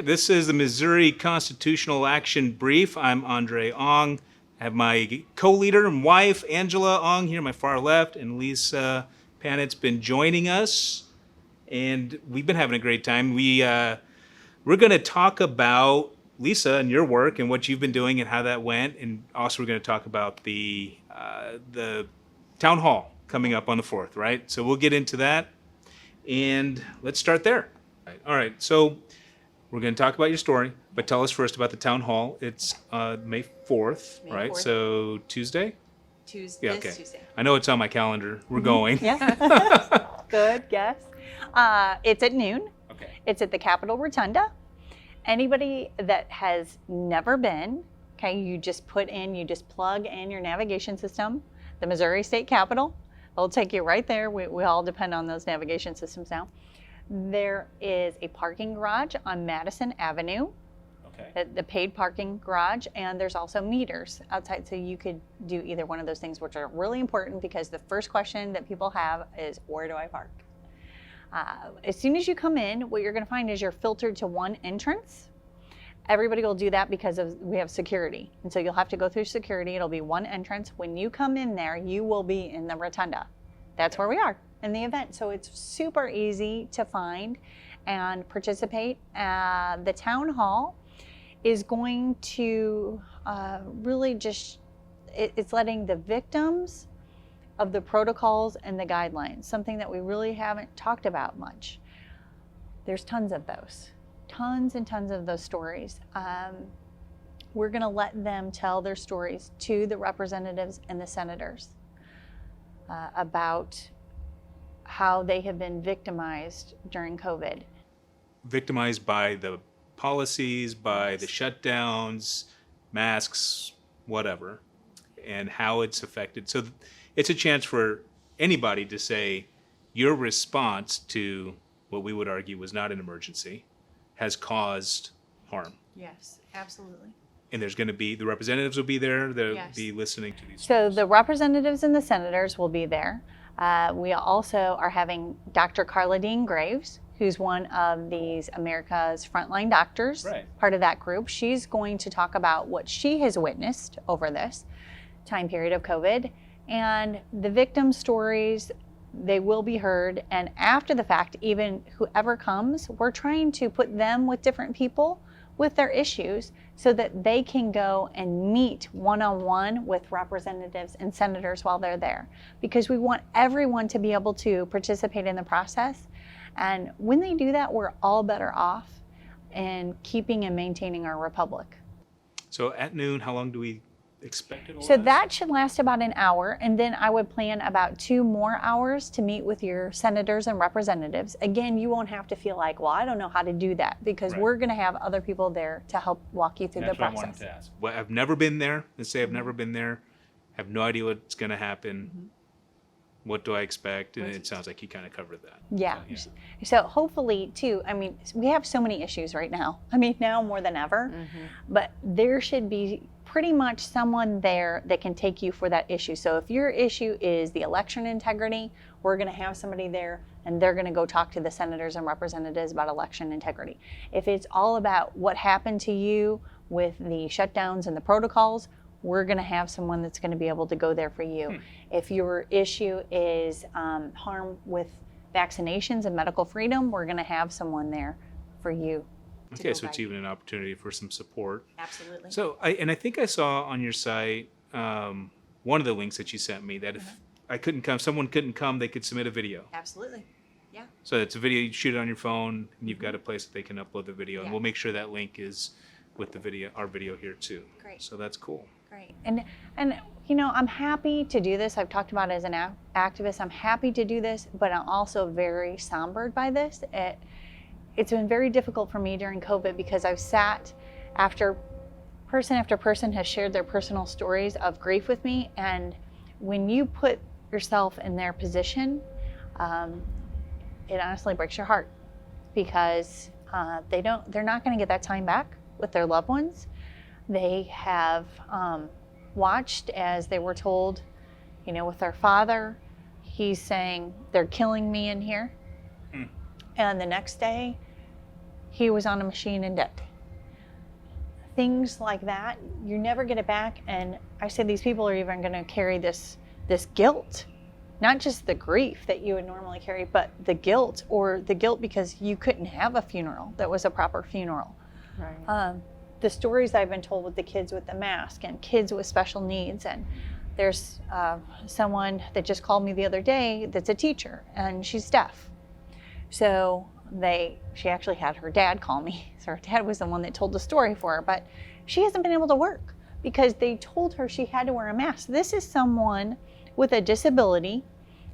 This is the Missouri Constitutional Action Brief. I'm Andre Ong. I have my co-leader and wife, Angela Ong, here on my far left, and Lisa Pannett's been joining us, and we've been having a great time. We're going to talk about Lisa and your work and what you've been doing and how that went, and also we're going to talk about the town hall coming up on the 4th, right? So we'll get into that, and let's start there. All right, so we're going to talk about your story, but tell us first about the town hall. It's May 4th, May right? 4th. So Tuesday? Tuesday. Yeah, okay. Tuesday. I know it's on my calendar. We're going. Yeah. Good guess. It's at noon. Okay. It's at the Capitol Rotunda. Anybody that has never been, okay, you just plug in your navigation system, the Missouri State Capitol. It'll take you right there. We all depend on those navigation systems now. There is a parking garage on Madison Avenue, Okay. the paid parking garage, and there's also meters outside, so you could do either one of those things, which are really important because the first question that people have is, where do I park? As soon as you come in, what you're going to find is you're filtered to one entrance. Everybody will do that because we have security, and so you'll have to go through security. It'll be one entrance. When you come in there, you will be in the rotunda. That's where we are in the event. So it's super easy to find and participate. The town hall is going to really it's letting the victims of the protocols and the guidelines, something that we really haven't talked about much. There's tons of those, tons and tons of those stories. We're gonna let them tell their stories to the representatives and the senators about how they have been victimized during COVID. Victimized by the policies, by the shutdowns, masks, whatever, and how it's affected. So it's a chance for anybody to say your response to what we would argue was not an emergency has caused harm. Yes, absolutely. And there's going to be, the representatives will be there, they'll Yes. be listening to these So stories. the representatives and the senators will be there. We also are having Dr. Carla Dean Graves, who's one of these America's Frontline Doctors, Right. part of that group. She's going to talk about what she has witnessed over this time period of COVID. And the victim stories, they will be heard. And after the fact, even whoever comes, we're trying to put them with different people with their issues so that they can go and meet one-on-one with representatives and senators while they're there. Because we want everyone to be able to participate in the process. And when they do that, we're all better off in keeping and maintaining our republic. So at noon, how long do we expect it to So last? that should last about an hour, and then I would plan about 2 more hours to meet with your senators and representatives. Again, you won't have to feel like, well, I don't know how to do that, because Right. we're going to have other people there to help walk you through That's the what I process. wanted to ask. Well, I've never been there. Let's say I've never been there. Have no idea what's going to happen. What do I expect? And it sounds like you kind of covered that. Yeah. So, So hopefully, too, I mean, we have so many issues right now. I mean, now more than ever. But there should be pretty much someone there that can take you for that issue. So if your issue is the election integrity, we're going to have somebody there, and they're going to go talk to the senators and representatives about election integrity. If it's all about what happened to you with the shutdowns and the protocols, we're going to have someone that's going to be able to go there for you. If your issue is harm with vaccinations and medical freedom, we're going to have someone there for you. Okay, so it's even an opportunity for some support. Absolutely. So, I think I saw on your site one of the links that you sent me that if I couldn't come, someone couldn't come, they could submit a video. Absolutely. Yeah. So it's a video, you shoot it on your phone, and you've got a place that they can upload the video, and Yeah. we'll make sure that link is with the video, our video here too. Great. So that's cool. Great. And you know, I'm happy to do this. I've talked about it as an activist. I'm happy to do this, but I'm also very sombered by this. It's been very difficult for me during COVID because I've sat after person has shared their personal stories of grief with me, and when you put yourself in their position, it honestly breaks your heart because they're not going to get that time back with their loved ones. They have watched as they were told, you know, with their father, he's saying, they're killing me in here. And the next day, he was on a machine and dead. Things like that, you never get it back. And I said these people are even going to carry this guilt, not just the grief that you would normally carry, but the guilt, or the guilt because you couldn't have a funeral that was a proper funeral. Right. The stories I've been told with the kids with the mask and kids with special needs, and there's someone that just called me the other day that's a teacher, and she's deaf. So she actually had her dad call me. So her dad was the one that told the story for her, but she hasn't been able to work because they told her she had to wear a mask. This is someone with a disability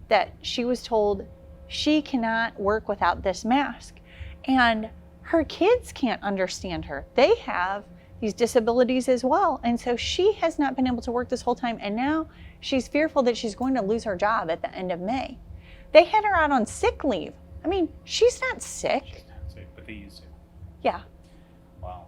that she was told she cannot work without this mask. And her kids can't understand her. They have these disabilities as well. And so she has not been able to work this whole time. And now she's fearful that she's going to lose her job at the end of May. They had her out on sick leave. I mean, she's not sick. But they used it. Yeah. Wow.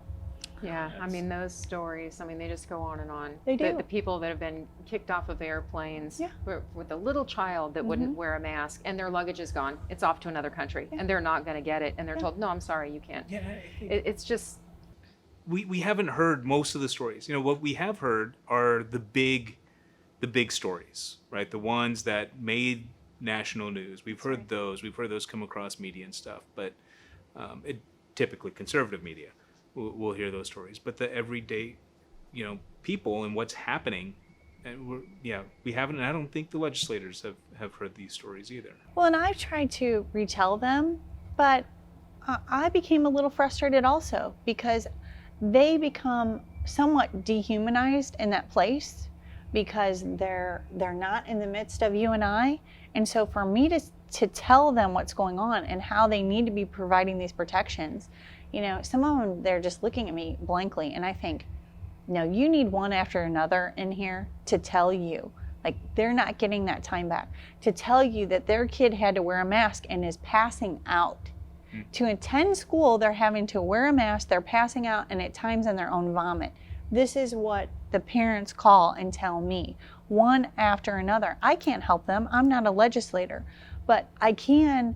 Yeah, I That's- mean, those stories, I mean, they just go on and on. They do. The people that have been kicked off of airplanes Yeah. with a little child that wouldn't wear a mask, and their luggage is gone. It's off to another country, and they're not going to get it. And they're told, no, I'm sorry, you can't. Yeah. It's just, We haven't heard most of the stories. You know, what we have heard are the big stories, right? The ones that made national news. We've heard those. We've heard those come across media and stuff, but typically conservative media will hear those stories. But the everyday, people and what's happening, and we haven't. And I don't think the legislators have heard these stories either. Well, and I've tried to retell them, but I became a little frustrated also because they become somewhat dehumanized in that place because they're not in the midst of you and I. And so for me to tell them what's going on and how they need to be providing these protections, some of them, they're just looking at me blankly. And I think, no, you need one after another in here to tell you, like, they're not getting that time back, to tell you that their kid had to wear a mask and is passing out. To attend school, they're having to wear a mask, they're passing out, and at times in their own vomit. This is what the parents call and tell me, one after another. I can't help them. I'm not a legislator, but I can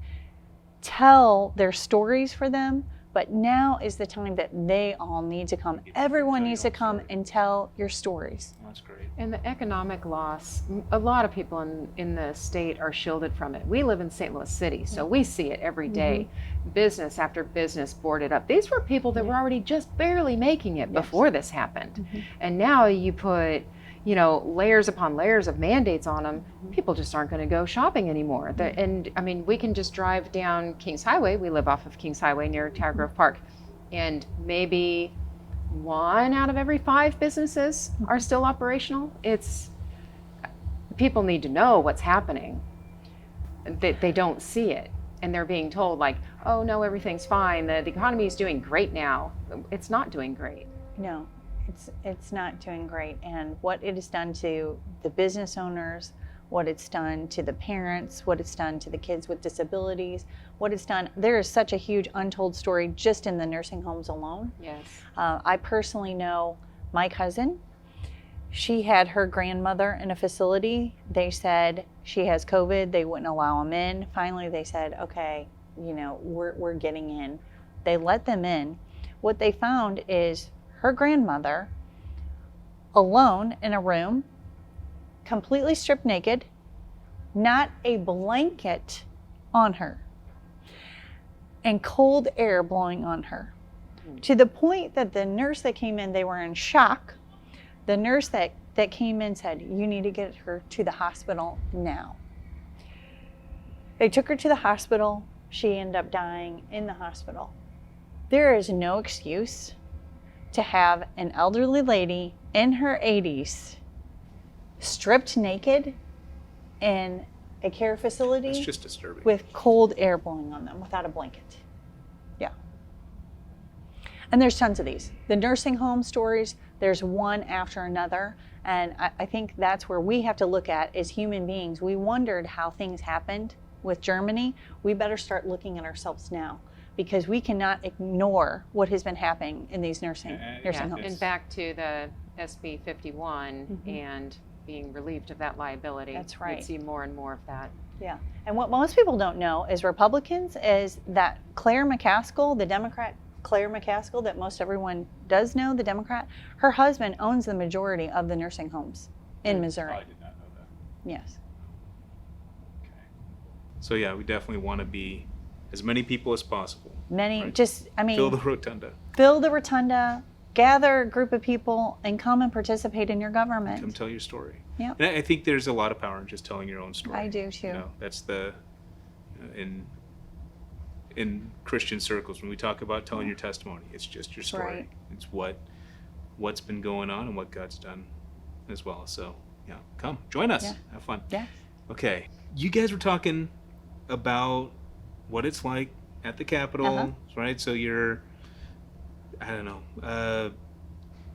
tell their stories for them. But now is the time that they all need to come. Everyone needs to come and tell your stories. That's great. and the economic loss, a lot of people in the state are shielded from it. We live in St. Louis City, so we see it every day. Business after business boarded up. These were people that were already just barely making it before this happened. And now you put, layers upon layers of mandates on them. People just aren't going to go shopping anymore. And I mean, we can just drive down Kings Highway. We live off of Kings Highway near Tower Grove Park. And maybe 1 out of every 5 businesses are still operational. People need to know what's happening. They don't see it. And they're being told like, oh no, everything's fine. The economy is doing great now. It's not doing great. No, it's not doing great. And what it has done to the business owners, what it's done to the parents, what it's done to the kids with disabilities, what it's done. There is such a huge untold story just in the nursing homes alone. Yes. I personally know my cousin. She had her grandmother in a facility. They said she has COVID. They wouldn't allow them in. Finally, they said, okay, we're getting in. They let them in. What they found is her grandmother alone in a room, completely stripped naked, not a blanket on her, and cold air blowing on her. To the point that the nurse that came in, they were in shock. The nurse that came in said, you need to get her to the hospital now. They took her to the hospital. She ended up dying in the hospital. There is no excuse to have an elderly lady in her 80s stripped naked in a care facility It's just disturbing. with cold air blowing on them without a blanket. Yeah. And there's tons of these. The nursing home stories, there's one after another. And I think that's where we have to look at as human beings. We wondered how things happened with Germany. We better start looking at ourselves now because we cannot ignore what has been happening in these nursing homes. And back to the SB 51 and being relieved of that liability. That's right. We'd see more and more of that. Yeah. And what most people don't know is Republicans is that Claire McCaskill, the Democrat Claire McCaskill, that most everyone does know, the Democrat, her husband owns the majority of the nursing homes in Missouri. I did not know that. Yes. Okay. So yeah, we definitely want to be as many people as possible. Many, Right. just, I mean, Fill the rotunda. fill the rotunda, gather a group of people, and come and participate in your Come government. tell your story. Yeah. And I think there's a lot of power in just telling your own story. I do too. You know, that's the in Christian circles when we talk about telling your testimony, it's just your story. Right. It's what's been going on and what God's done as well. So yeah, come join us. Yeah. Have fun. Yeah. Okay, you guys were talking about what it's like at the Capitol, Uh-huh. right? So you're, I don't know,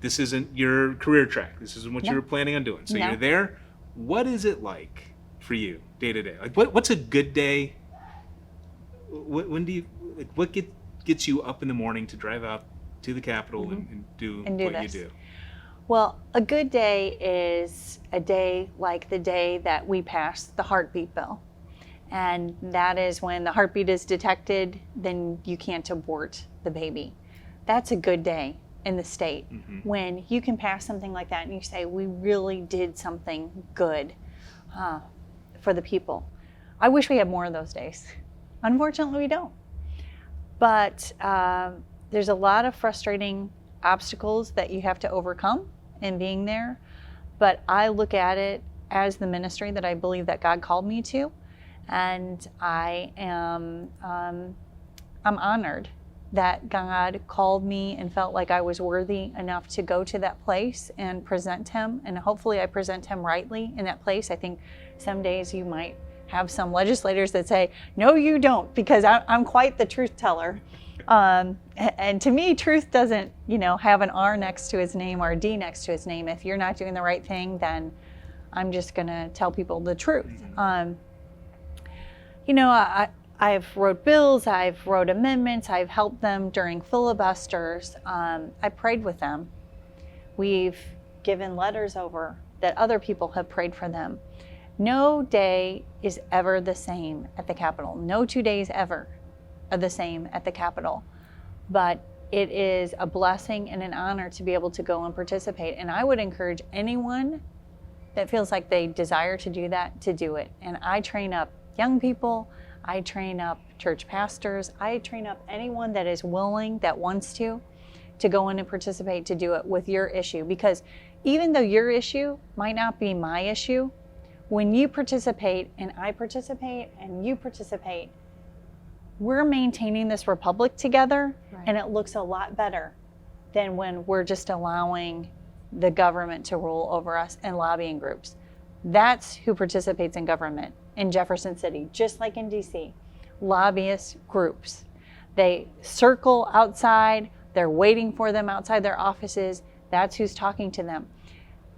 this isn't your career track. This isn't what No. you were planning on doing. So No. you're there. What is it like for you day to day? Like what's a good day? When do you, like, what gets you up in the morning to drive out to the Capitol and do And do what this. you do? Well, a good day is a day like the day that we passed the heartbeat bill. And that is when the heartbeat is detected, then you can't abort the baby. That's a good day in the state when you can pass something like that and you say, we really did something good for the people. I wish we had more of those days. Unfortunately, we don't. But there's a lot of frustrating obstacles that you have to overcome in being there. But I look at it as the ministry that I believe that God called me to. And I am I'm honored that God called me and felt like I was worthy enough to go to that place and present him. And hopefully I present him rightly in that place. I think some days you might have some legislators that say, no, you don't, because I'm quite the truth teller. And to me, truth doesn't, have an R next to his name or a D next to his name. If you're not doing the right thing, then I'm just going to tell people the truth. I've wrote bills, I've wrote amendments, I've helped them during filibusters. I prayed with them. We've given letters over that other people have prayed for them. No day is ever the same at the Capitol. No 2 days ever are the same at the Capitol. But it is a blessing and an honor to be able to go and participate. And I would encourage anyone that feels like they desire to do that, to do it. And I train up young people, I train up church pastors, I train up anyone that is willing, that wants to go in and participate, to do it with your issue. Because even though your issue might not be my issue, when you participate and I participate and you participate, we're maintaining this republic together, Right. and it looks a lot better than when we're just allowing the government to rule over us and lobbying groups. That's who participates in government in Jefferson City, just like in DC. Lobbyist groups. They circle outside, they're waiting for them outside their offices. That's who's talking to them.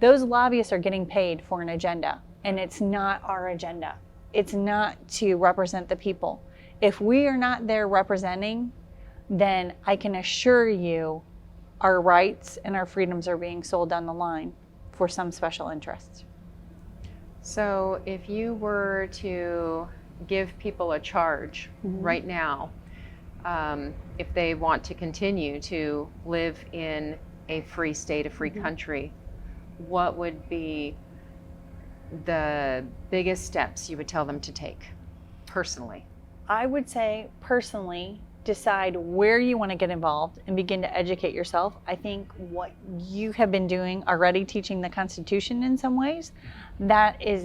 Those lobbyists are getting paid for an agenda, and it's not our agenda. It's not to represent the people. If we are not there representing, then I can assure you our rights and our freedoms are being sold down the line for some special interests. So if you were to give people a charge right now, if they want to continue to live in a free state, a free country, what would be the biggest steps you would tell them to take personally? I would say personally, decide where you want to get involved and begin to educate yourself. I think what you have been doing already, teaching the Constitution in some ways, that is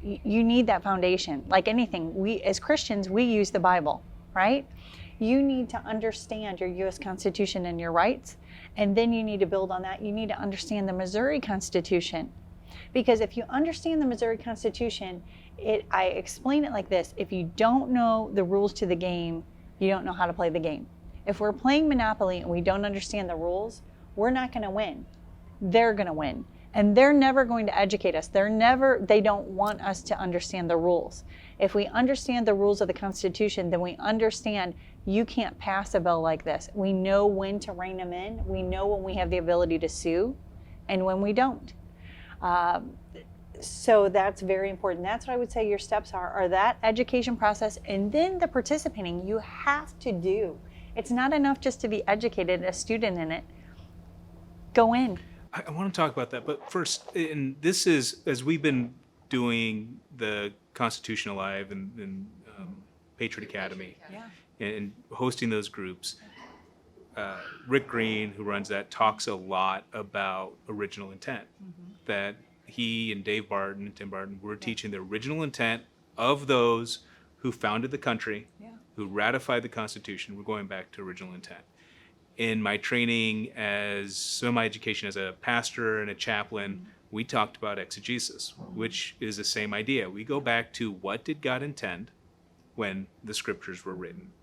you need that foundation. Like anything, we as Christians, we use the Bible, right? You need to understand your U.S. Constitution and your rights, and then you need to build on that. You need to understand the Missouri Constitution. Because if you understand the Missouri Constitution, I explain it like this: if you don't know the rules to the game, you don't know how to play the game. If we're playing Monopoly and we don't understand the rules, we're not going to win. They're going to win. And they're never going to educate us. They don't want us to understand the rules. If we understand the rules of the Constitution, then we understand you can't pass a bill like this. We know when to rein them in. We know when we have the ability to sue and when we don't. So that's very important. That's what I would say your steps are that education process, and then the participating. You have to do It's not enough just to be educated, a student in it. Go in. I want to talk about that, but first, and this is, as we've been doing the Constitution Alive and Patriot Academy Yeah. and hosting those groups, Rick Green, who runs that, talks a lot about original intent. That he and Dave Barton and Tim Barton were teaching the original intent of those who founded the country, Yeah. who ratified the Constitution. We're going back to original intent. In my training as some of my education as a pastor and a chaplain, we talked about exegesis, which is the same idea. We go back to what did God intend when the scriptures were written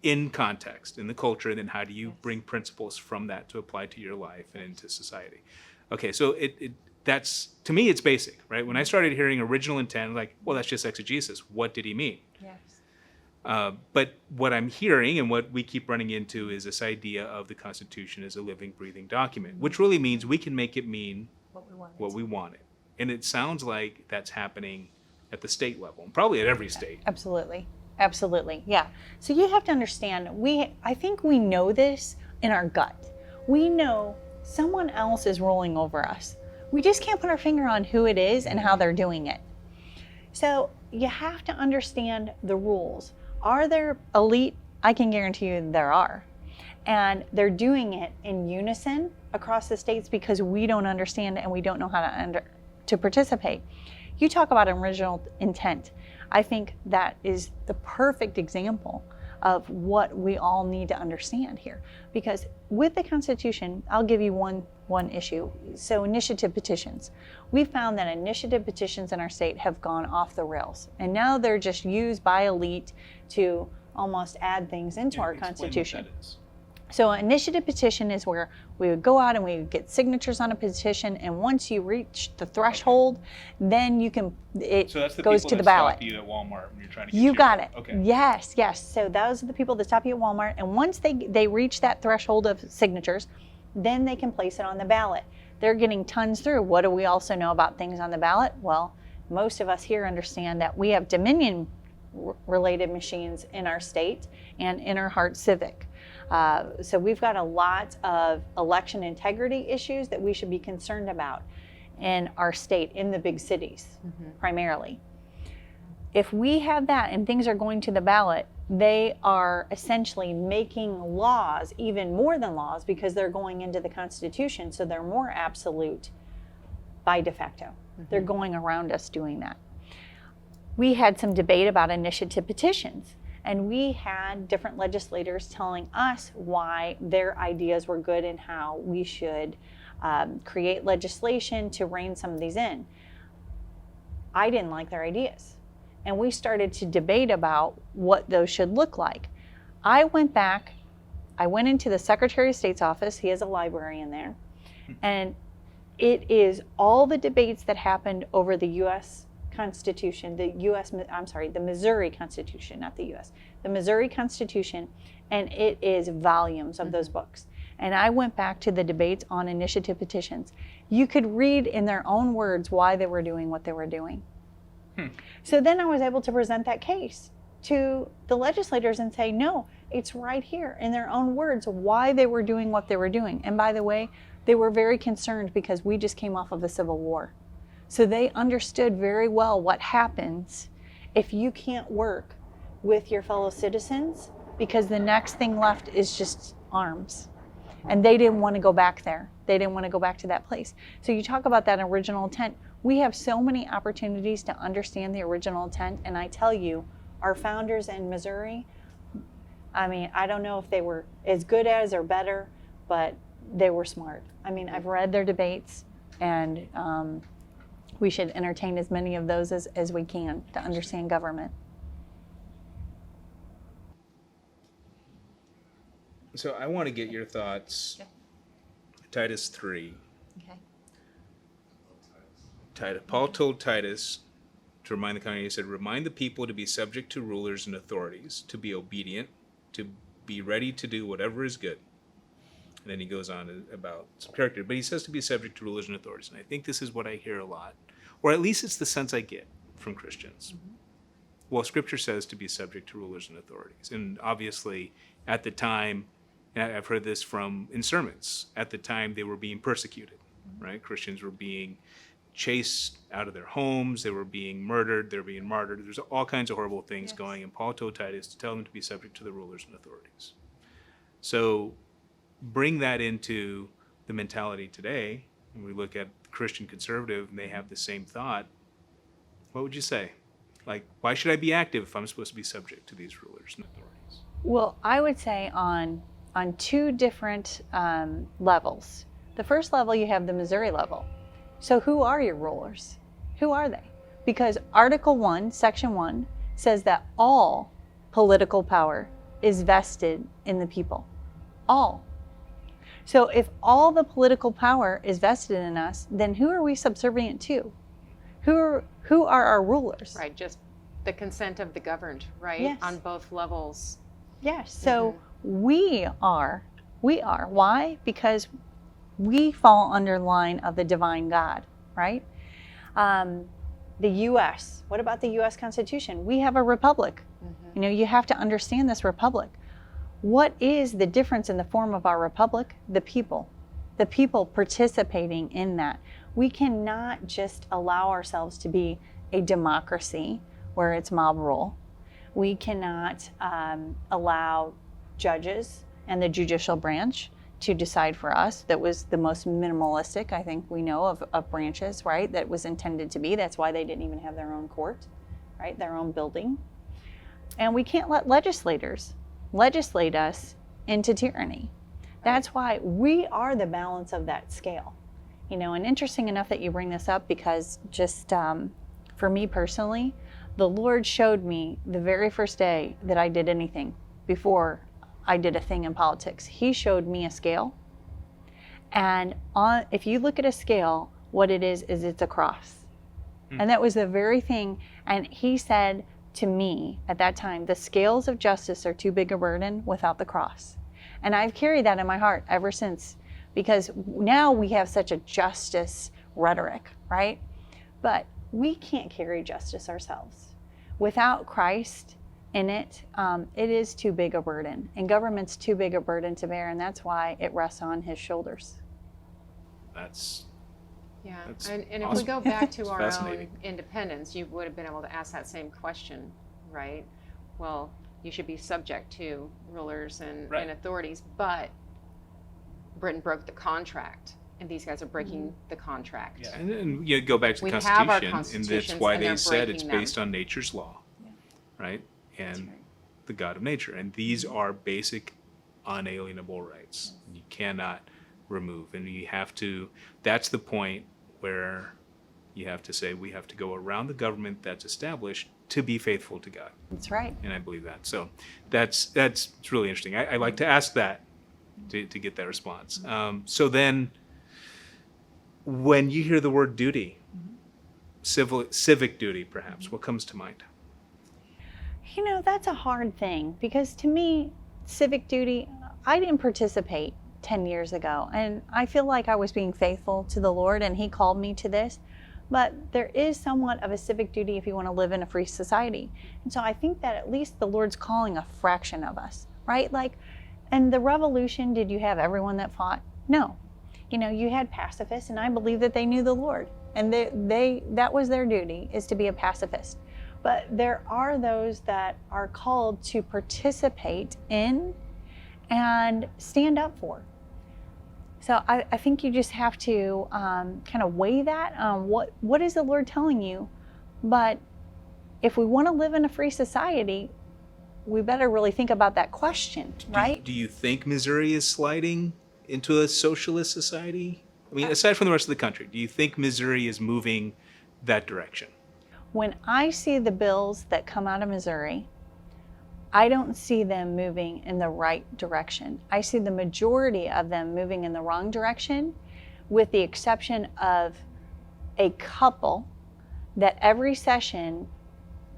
in context, in the culture, and then how do you bring principles from that to apply to your life and into society. Okay, so that's, to me, it's basic, right? When I started hearing original intent, like, well, that's just exegesis. What did he mean? Yes. But what I'm hearing and what we keep running into is this idea of the Constitution as a living, breathing document, which really means we can make it mean what we want it. And it sounds like that's happening at the state level, and probably at every state. Absolutely. Absolutely. Yeah. So you have to understand, I think we know this in our gut. We know someone else is ruling over us. We just can't put our finger on who it is and how they're doing it. So you have to understand the rules. Are there elite? I can guarantee you there are. And they're doing it in unison across the states because we don't understand and we don't know how to participate. You talk about original intent. I think that is the perfect example of what we all need to understand here. Because with the Constitution, I'll give you one issue. So initiative petitions. We found that initiative petitions in our state have gone off the rails. And now they're just used by elite to almost add things into our Constitution. Explain what that is. So an initiative petition is where we would go out and we would get signatures on a petition, and once you reach the threshold, then you can, it So that's the goes people to that the ballot. stop you at Walmart when you're trying to get You got it. Okay. Yes, yes. So those are the people that stop you at Walmart, and once they reach that threshold of signatures, then they can place it on the ballot. They're getting tons through. What do we also know about things on the ballot? Well, most of us here understand that we have Dominion related machines in our state and in our Hart Civic. So we've got a lot of election integrity issues that we should be concerned about in our state, in the big cities, primarily. If we have that and things are going to the ballot, they are essentially making laws, even more than laws, because they're going into the Constitution, so they're more absolute by de facto. They're going around us doing that. We had some debate about initiative petitions. And we had different legislators telling us why their ideas were good and how we should create legislation to rein some of these in. I didn't like their ideas. And we started to debate about what those should look like. I went into the Secretary of State's office. He has a library in there. And it is all the debates that happened over the U.S. Constitution, the Missouri Constitution, not the U.S., the Missouri Constitution, and it is volumes of those books. And I went back to the debates on initiative petitions. You could read in their own words why they were doing what they were doing. So then I was able to present that case to the legislators and say, no, it's right here in their own words why they were doing what they were doing. And by the way, they were very concerned because we just came off of a civil war. So they understood very well what happens if you can't work with your fellow citizens, because the next thing left is just arms. And they didn't want to go back there. They didn't want to go back to that place. So you talk about that original intent. We have so many opportunities to understand the original intent. And I tell you, our founders in Missouri, I mean, I don't know if they were as good as or better, but they were smart. I mean, I've read their debates, and we should entertain as many of those as we can to understand government. So I want to get your thoughts. Yeah. Titus 3. Okay. Paul told Titus to remind the congregation, he said, remind the people to be subject to rulers and authorities, to be obedient, to be ready to do whatever is good. And then he goes on about some character. But he says to be subject to rulers and authorities. And I think this is what I hear a lot. Or at least it's the sense I get from Christians. well, Scripture says to be subject to rulers and authorities. And obviously, at the time, and I've heard this in sermons, at the time they were being persecuted, right? Christians were being chased out of their homes, they were being murdered, they were being martyred. There's all kinds of horrible things going, and Paul told Titus to tell them to be subject to the rulers and authorities. So bring that into the mentality today, and we look at Christian conservative, and they have the same thought. What would you say? Like, why should I be active if I'm supposed to be subject to these rulers and authorities? Well, I would say on two different levels. The first level, you have the Missouri level. So who are your rulers? Who are they? Because Article 1, Section 1 says that all political power is vested in the people. All. So if all the political power is vested in us, then who are we subservient to? Who are our rulers? Right, just the consent of the governed, right? Yes. On both levels. Yes. So we are. Why? Because we fall under line of the divine God, right? The U.S. What about the U.S. Constitution? We have a republic. You know, you have to understand this republic. What is the difference in the form of our republic? The people participating in that. We cannot just allow ourselves to be a democracy where it's mob rule. We cannot allow judges and the judicial branch to decide for us. That was the most minimalistic, I think we know, of branches, right? That was intended to be. That's why they didn't even have their own court, right? Their own building. And we can't let legislators legislate us into tyranny. That's why we are the balance of that scale. You know, and interesting enough that you bring this up, because just for me personally, the Lord showed me the very first day that I did anything before I did a thing in politics. He showed me a scale. And if you look at a scale, what it is it's a cross. And that was the very thing. And he said to me at that time, the scales of justice are too big a burden without the cross. And I've carried that in my heart ever since, because now we have such a justice rhetoric, right? But we can't carry justice ourselves. Without Christ in it, it is too big a burden, and government's too big a burden to bear, and that's why it rests on his shoulders. That's And if awesome. we go back to It's our own fascinating. independence, you would have been able to ask that same question, right? Well, you should be subject to rulers and authorities, but Britain broke the contract, and these guys are breaking the contract. Yeah, and you go back to the We have our Constitution, and that's constitutions, why and they they're said it's breaking based them. on nature's law, right? And right. the God of nature. And these are basic, unalienable rights. You cannot remove. And you have to, that's the point where you have to say, we have to go around the government that's established to be faithful to God. That's right. And I believe that. So it's really interesting. I like to ask that to get that response. So then, when you hear the word duty, civic duty perhaps, what comes to mind? You know, that's a hard thing, because to me, civic duty, I didn't participate 10 years ago, and I feel like I was being faithful to the Lord, and he called me to this. But there is somewhat of a civic duty if you want to live in a free society. And so I think that at least the Lord's calling a fraction of us, right? Like, in the revolution, did you have everyone that fought? No. You know, you had pacifists, and I believe that they knew the Lord, and that was their duty, is to be a pacifist. But there are those that are called to participate in and stand up for. So I think you just have to kind of weigh that. What is the Lord telling you? But if we want to live in a free society, we better really think about that question, right? Do you think Missouri is sliding into a socialist society? I mean, aside from the rest of the country, do you think Missouri is moving that direction? When I see the bills that come out of Missouri, I don't see them moving in the right direction. I see the majority of them moving in the wrong direction, with the exception of a couple that every session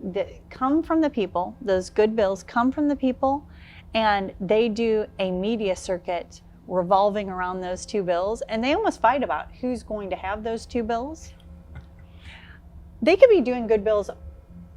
that come from the people, those good bills come from the people, and they do a media circuit revolving around those two bills, and they almost fight about who's going to have those two bills. They could be doing good bills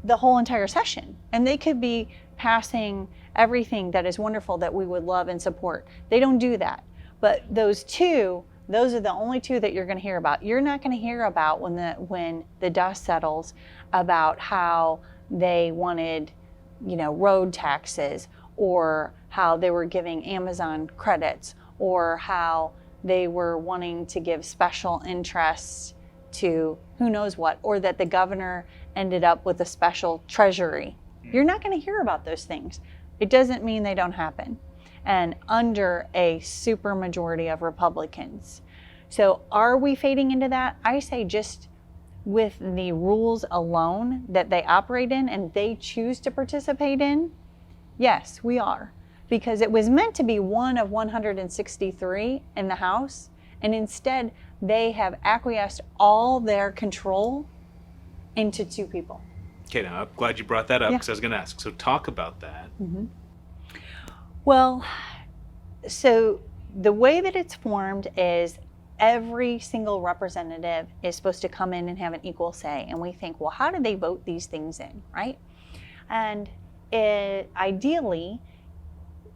the whole entire session, and they could be passing everything that is wonderful that we would love and support. They don't do that. But those are the only two that you're going to hear about. You're not going to hear about when the dust settles about how they wanted, road taxes, or how they were giving Amazon credits, or how they were wanting to give special interests to who knows what, or that the governor ended up with a special treasury. You're not going to hear about those things. It doesn't mean they don't happen. And under a super majority of Republicans. So are we fading into that? I say just with the rules alone that they operate in and they choose to participate in, yes, we are. Because it was meant to be one of 163 in the House, and instead they have acquiesced all their control into 2 people. Okay, now I'm glad you brought that up, Yeah. because I was going to ask. So talk about that. Well, so the way that it's formed is every single representative is supposed to come in and have an equal say. And we think, well, how do they vote these things in, right? And ideally,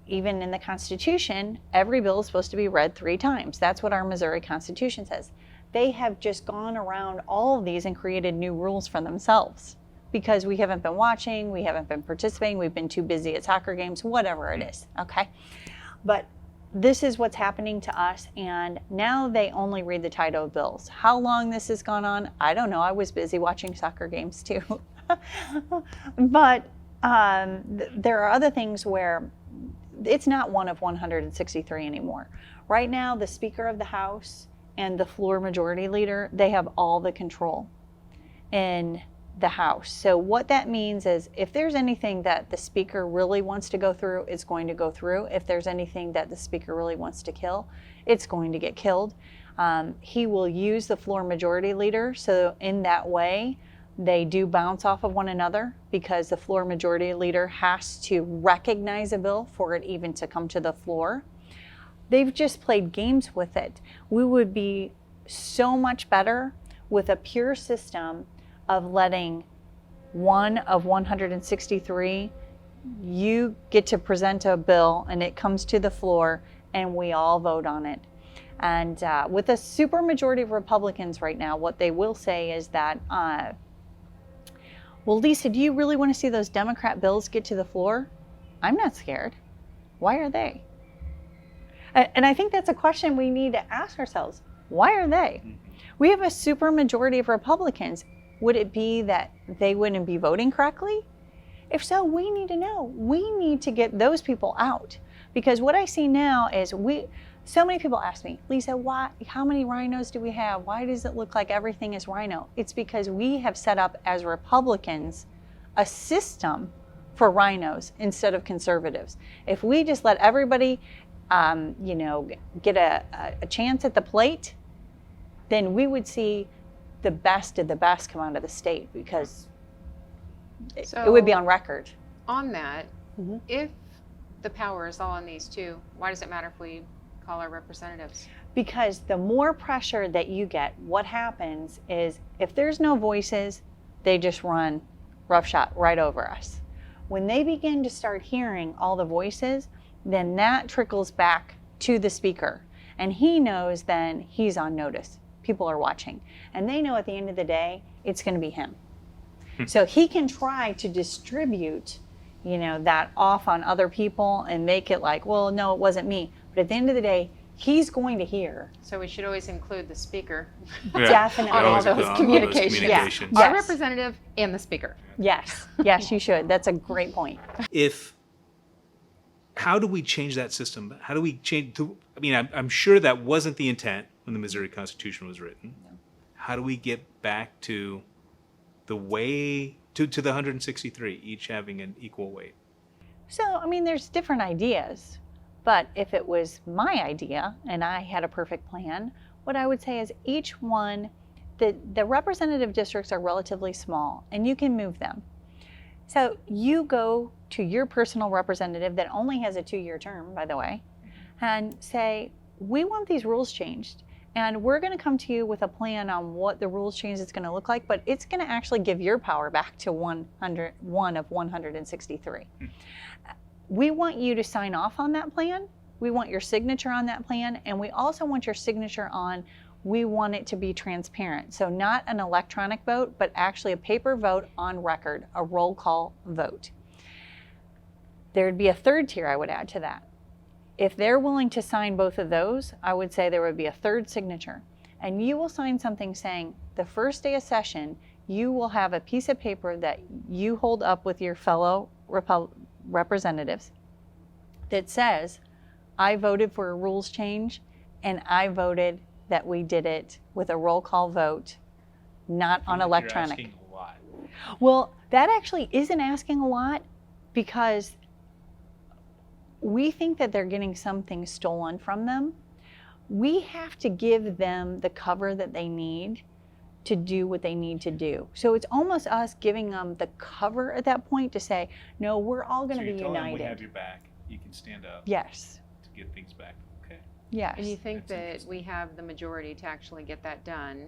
even in the Constitution, every bill is supposed to be read 3 times. That's what our Missouri Constitution says. They have just gone around all of these and created new rules for themselves because we haven't been watching, we haven't been participating, we've been too busy at soccer games, whatever it is, okay? But this is what's happening to us, and now they only read the title of bills. How long this has gone on, I don't know. I was busy watching soccer games too. But there are other things where it's not one of 163 anymore. Right now, the Speaker of the House and the floor majority leader, they have all the control in the House. So what that means is if there's anything that the Speaker really wants to go through, it's going to go through. If there's anything that the Speaker really wants to kill, it's going to get killed. He will use the floor majority leader, so in that way, they do bounce off of one another because the floor majority leader has to recognize a bill for it even to come to the floor. They've just played games with it. We would be so much better with a pure system of letting one of 163, you get to present a bill and it comes to the floor and we all vote on it. And with a super majority of Republicans right now, what they will say is that, well, Lisa, do you really want to see those Democrat bills get to the floor? I'm not scared. Why are they? And I think that's a question we need to ask ourselves. Why are they? We have a super majority of Republicans. Would it be that they wouldn't be voting correctly? If so, we need to know. We need to get those people out. Because what I see now is so many people ask me, Lisa, how many rhinos do we have? Why does it look like everything is rhino? It's because we have set up as Republicans a system for rhinos instead of conservatives. If we just let everybody, get a chance at the plate, then we would see the best of the best come out of the state because it would be on record. On that, if the power is all on these 2, why does it matter if we call our representatives? Because the more pressure that you get, what happens is if there's no voices, they just run roughshod right over us. When they begin to start hearing all the voices, then that trickles back to the Speaker. And he knows then he's on notice. People are watching. And they know at the end of the day, it's going to be him. So he can try to distribute, that off on other people and make it like, well, no, it wasn't me. But at the end of the day, he's going to hear. So we should always include the Speaker Definitely. on all those communications. Yes. Our representative and the Speaker. Yes, you should. That's a great point. How do we change that system? How do we change? I'm sure that wasn't the intent when the Missouri Constitution was written. No. How do we get back to the way to the 163, each having an equal weight? So, there's different ideas, but if it was my idea and I had a perfect plan, what I would say is each one, the representative districts are relatively small and you can move them. So you go to your personal representative that only has a 2-year term, by the way, and say, we want these rules changed. And we're going to come to you with a plan on what the rules change is going to look like, but it's going to actually give your power back to 101 of 163. We want you to sign off on that plan. We want your signature on that plan. And we also want your signature on, we want it to be transparent. So not an electronic vote, but actually a paper vote on record, a roll call vote. There'd be a third tier I would add to that. If they're willing to sign both of those, I would say there would be a third signature. And you will sign something saying the first day of session, you will have a piece of paper that you hold up with your fellow representatives that says, I voted for a rules change, and I voted that we did it with a roll call vote, not on electronic. You're asking a lot. Well, that actually isn't asking a lot, because we think that they're getting something stolen from them. We have to give them the cover that they need to do what they need to do. So it's almost us giving them the cover at that point to say, no, we're all going to be you're telling them united. we have your back. You can stand up. Yes. To get things back. Okay. Yes. And you think That's that interesting. we have the majority to actually get that done?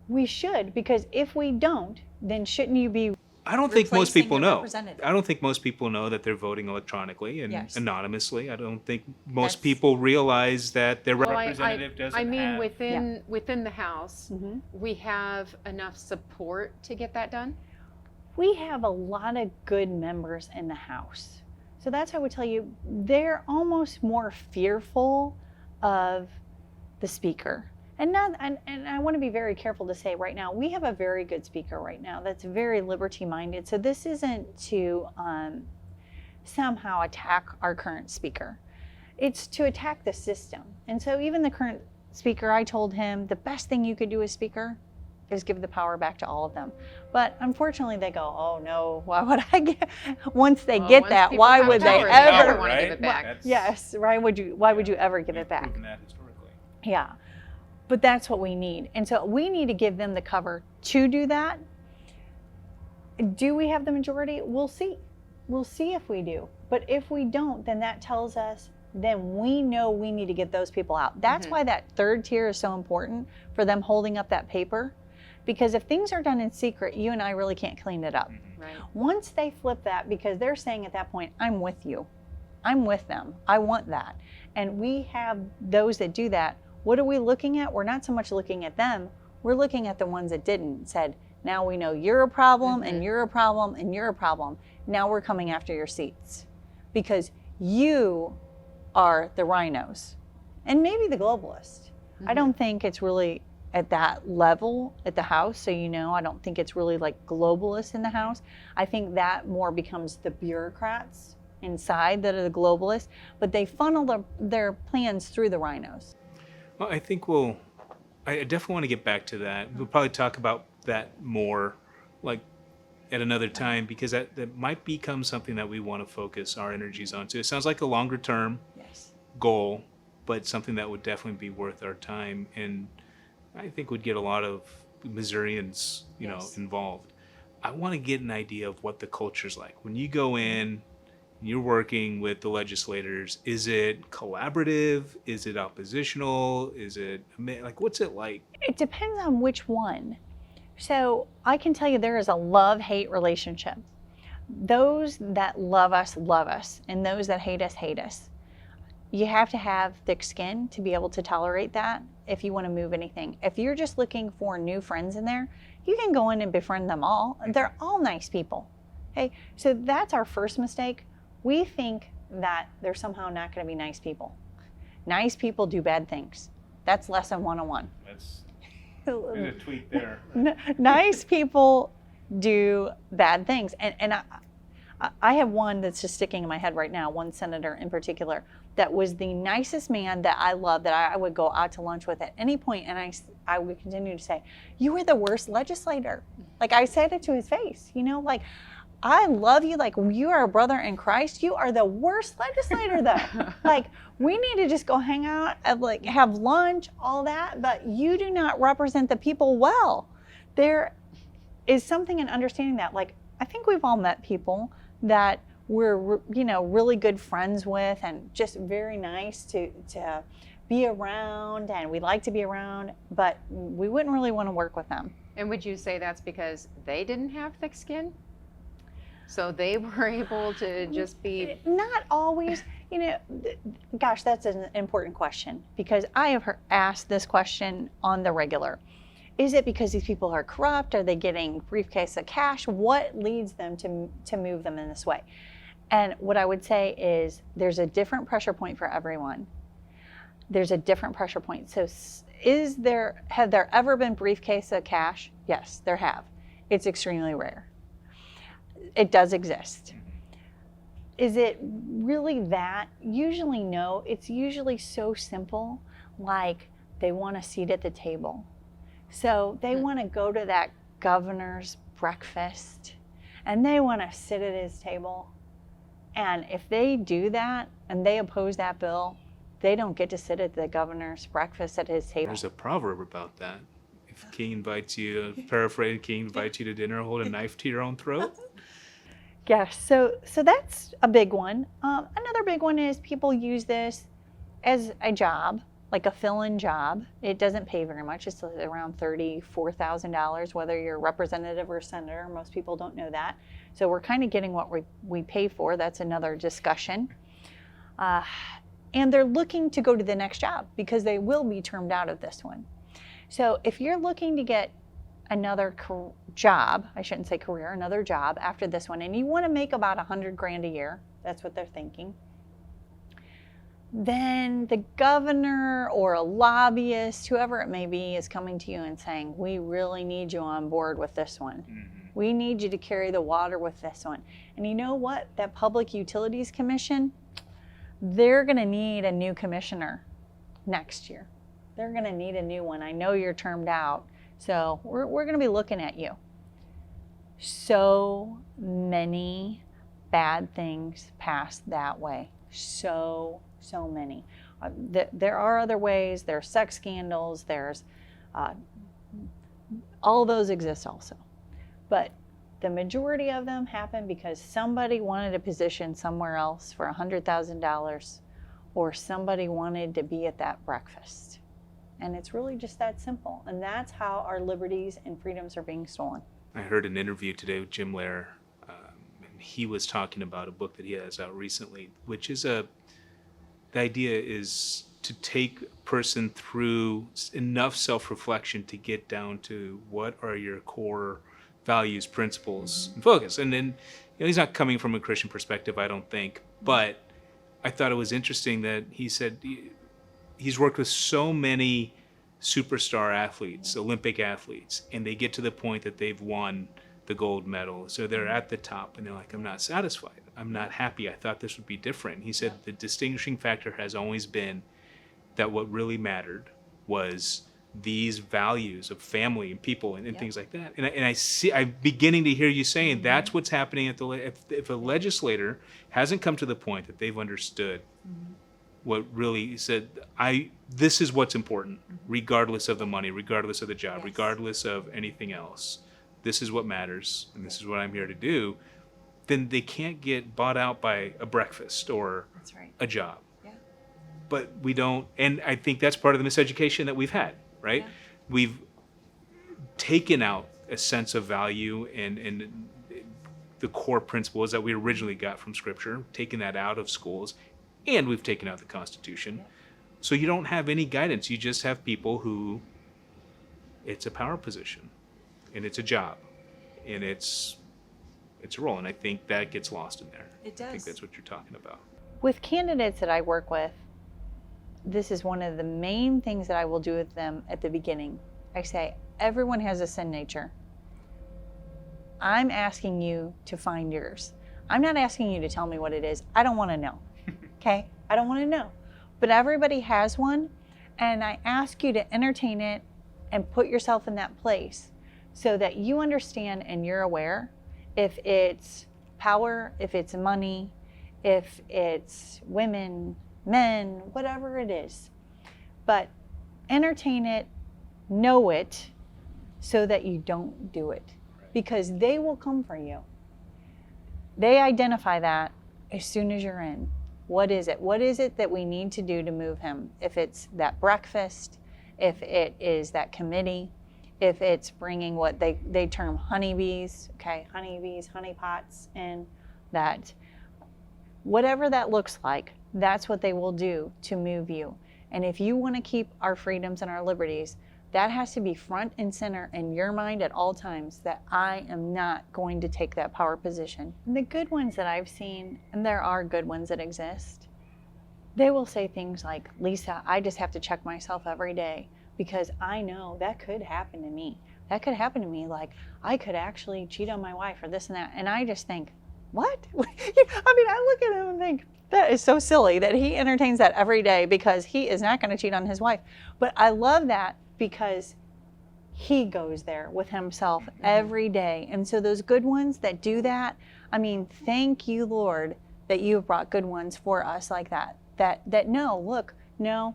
We should, because if we don't, then shouldn't you be I don't think most replacing people the know. representative. I don't think most people know that they're voting electronically and Yes. anonymously. I don't think most That's- people realize that their Well, representative doesn't I mean, have. within the House, we have enough support to get that done? we have a lot of good members in the House. So that's how I would tell you, they're almost more fearful of the speaker. And I want to be very careful to say right now, we have a very good speaker right now that's very liberty-minded. So this isn't to somehow attack our current speaker. It's to attack the system. And so even the current speaker, I told him, the best thing you could do as speaker is give the power back to all of them. But unfortunately they go, oh no, why would I get, once they get Once that, people why have would they power, ever? never want to give it back. That's- Yes, why would you ever give we've it back? proven that historically. Yeah, but that's what we need. And so we need to give them the cover to do that. Do we have the majority? We'll see. We'll see if we do. But if we don't, then that tells us then we know we need to get those people out. That's why that third tier is so important for them holding up that paper. Because if things are done in secret, you and I really can't clean it up. Right. Once they flip that, because they're saying at that point, I'm with you. I'm with them. I want that. And we have those that do that. What are we looking at? We're not so much looking at them. We're looking at the ones that didn't. Said, now we know you're a problem and you're a problem and you're a problem. Now we're coming after your seats. Because you are the rhinos. And maybe the globalists. I don't think it's really at that level at the House. So, I don't think it's really like globalists in the House. I think that more becomes the bureaucrats inside that are the globalists, but they funnel their plans through the rhinos. Well, I think I definitely want to get back to that. We'll probably talk about that more like at another time, because that might become something that we want to focus our energies on too. It sounds like a longer term Yes. goal, but something that would definitely be worth our time, and I think would get a lot of Missourians, Yes. involved. I want to get an idea of what the culture's like when you go in. You're working with the legislators. Is it collaborative? Is it oppositional? Is it what's it like? It depends on which one. So I can tell you there is a love-hate relationship. Those that love us, and those that hate us. You have to have thick skin to be able to tolerate that if you want to move anything. If you're just looking for new friends in there, you can go in and befriend them all. They're all nice people. Okay, so that's our first mistake. We think that they're somehow not going to be nice people. Nice people do bad things. That's lesson 101. There's a tweet there. Nice people do bad things. And I have one that's just sticking in my head right now, one senator in particular, that was the nicest man that I love, that I would go out to lunch with at any point, and I would continue to say, you were the worst legislator. Like, I said it to his face, I love you, like you are a brother in Christ. You are the worst legislator though. Like, we need to just go hang out and have lunch, all that, but you do not represent the people well. There is something in understanding that. Like, I think we've all met people that we're really good friends with and just very nice to be around and we like to be around, but we wouldn't really want to work with them. And would you say that's because they didn't have thick skin? So they were able to just be. Not always. Gosh, that's an important question, because I have asked this question on the regular. Is it because these people are corrupt? Are they getting briefcase of cash? What leads them to move them in this way? And what I would say is there's a different pressure point for everyone. There's a different pressure point. So have there ever been briefcase of cash? Yes, there have. It's extremely rare. It does exist. Is it really that? Usually no. It's usually so simple, like they want a seat at the table. So they want to go to that governor's breakfast and they want to sit at his table. And if they do that and they oppose that bill, they don't get to sit at the governor's breakfast at his table. There's a proverb about that. If king invites you, paraphrase, king invites you to dinner, hold a knife to your own throat. Yes, so that's a big one. Another big one is people use this as a job, like a fill-in job. It doesn't pay very much. It's around $34,000, whether you're a representative or a senator. Most people don't know that. So we're kind of getting what we pay for. That's another discussion. And they're looking to go to the next job because they will be termed out of this one. So if you're looking to get another job, I shouldn't say career, another job after this one, and you want to make about $100,000 a year, that's what they're thinking, then the governor or a lobbyist, whoever it may be, is coming to you and saying, we really need you on board with this one. Mm-hmm. We need you to carry the water with this one. And you know what? That Public Utilities Commission, they're going to need a new commissioner next year. They're going to need a new one. I know you're termed out. So we're going to be looking at you. So many bad things pass that way. So many. There are other ways. There's sex scandals. There's all those exist also. But the majority of them happen because somebody wanted a position somewhere else for $100,000, or somebody wanted to be at that breakfast. And it's really just that simple. And that's how our liberties and freedoms are being stolen. I heard an interview today with Jim Lehrer, and he was talking about a book that he has out recently, which is the idea is to take a person through enough self-reflection to get down to what are your core values, principles, and focus. And then, he's not coming from a Christian perspective, I don't think, but I thought it was interesting that he said he's worked with so many superstar athletes, Olympic athletes, and they get to the point that they've won the gold medal. So they're at the top and they're like, I'm not satisfied. I'm not happy. I thought this would be different. He said the distinguishing factor has always been that what really mattered was these values of family and people and things like that. And I'm beginning to hear you saying that's what's happening if a legislator hasn't come to the point that they've understood what really said, this is what's important, regardless of the money, regardless of the job, regardless of anything else. This is what matters, and this is what I'm here to do. Then they can't get bought out by a breakfast or a job. Yeah. But we don't, and I think that's part of the miseducation that we've had, right? Yeah. We've taken out a sense of value and the core principles that we originally got from Scripture, taken that out of schools, and we've taken out the Constitution. Yeah. So you don't have any guidance. You just have people who, it's a power position, and it's a job, and it's a role. And I think that gets lost in there. It does. I think that's what you're talking about. With candidates that I work with, this is one of the main things that I will do with them at the beginning. I say, everyone has a sin nature. I'm asking you to find yours. I'm not asking you to tell me what it is. I don't want to know. Okay? I don't want to know. But everybody has one, and I ask you to entertain it and put yourself in that place so that you understand and you're aware if it's power, if it's money, if it's women, men, whatever it is. But entertain it, know it, so that you don't do it. Because they will come for you. They identify that as soon as you're in. What is it? What is it that we need to do to move him? If it's that breakfast, if it is that committee, if it's bringing what they term honeybees, okay, honeybees, honeypots, and that, whatever that looks like, that's what they will do to move you. And if you want to keep our freedoms and our liberties, that has to be front and center in your mind at all times, that I am not going to take that power position. And the good ones that I've seen, and there are good ones that exist, they will say things like, Lisa, I just have to check myself every day because I know that could happen to me. That could happen to me, like I could actually cheat on my wife or this and that. And I just think, what? I mean, I look at him and think, that is so silly that he entertains that every day because he is not going to cheat on his wife. But I love that because he goes there with himself every day. And so those good ones that do that, I mean, thank you, Lord, that you have brought good ones for us like that. That no, look, no,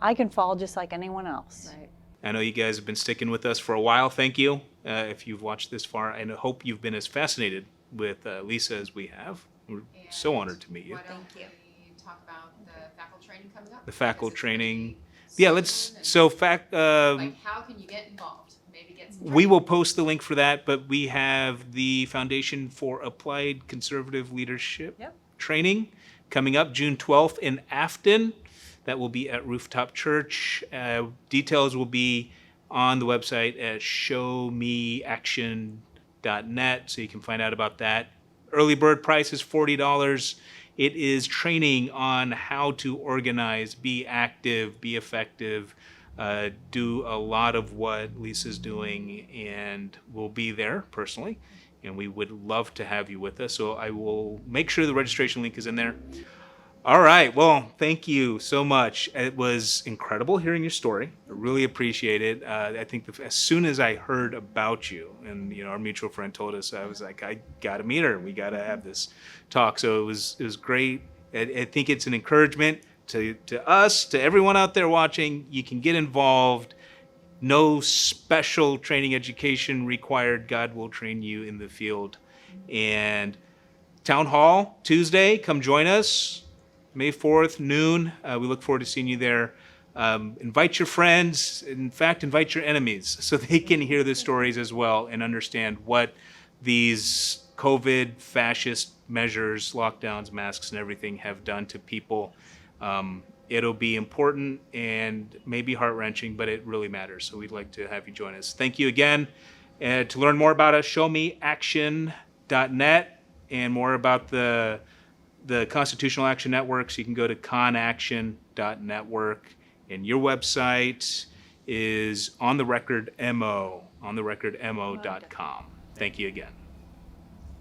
I can fall just like anyone else. Right. I know you guys have been sticking with us for a while. Thank you. If you've watched this far, and I hope you've been as fascinated with Lisa as we have. We're so honored to meet you. Why don't Thank you. we talk about the faculty training coming up? The faculty Because it's training. gonna be Yeah, soon, let's, and, so like, how can you get involved? Maybe get some we will post the link for that, but we have the Foundation for Applied Conservative Leadership Yep. training coming up June 12th in Afton. That will be at Rooftop Church. Details will be on the website at showmeaction.net, so you can find out about that. Early bird price is $40. It is training on how to organize, be active, be effective, do a lot of what Lisa's doing, and we'll be there personally. And we would love to have you with us. So I will make sure the registration link is in there. All right. Well, thank you so much. It was incredible hearing your story. I really appreciate it. I think as soon as I heard about you, and our mutual friend told us, I was like, I got to meet her. We got to have this talk. So it was great. I think it's an encouragement to us, to everyone out there watching. You can get involved. No special training education required. God will train you in the field. And Town Hall Tuesday, come join us. May 4th, noon. We look forward to seeing you there. Invite your friends. In fact, invite your enemies so they can hear the stories as well and understand what these COVID fascist measures, lockdowns, masks, and everything have done to people. It'll be important and maybe heart-wrenching, but it really matters. So we'd like to have you join us. Thank you again. To learn more about us, showmeaction.net, and more about the Constitutional Action Networks, you can go to conaction.network. And your website is ontherecordmo.com. Thank you again.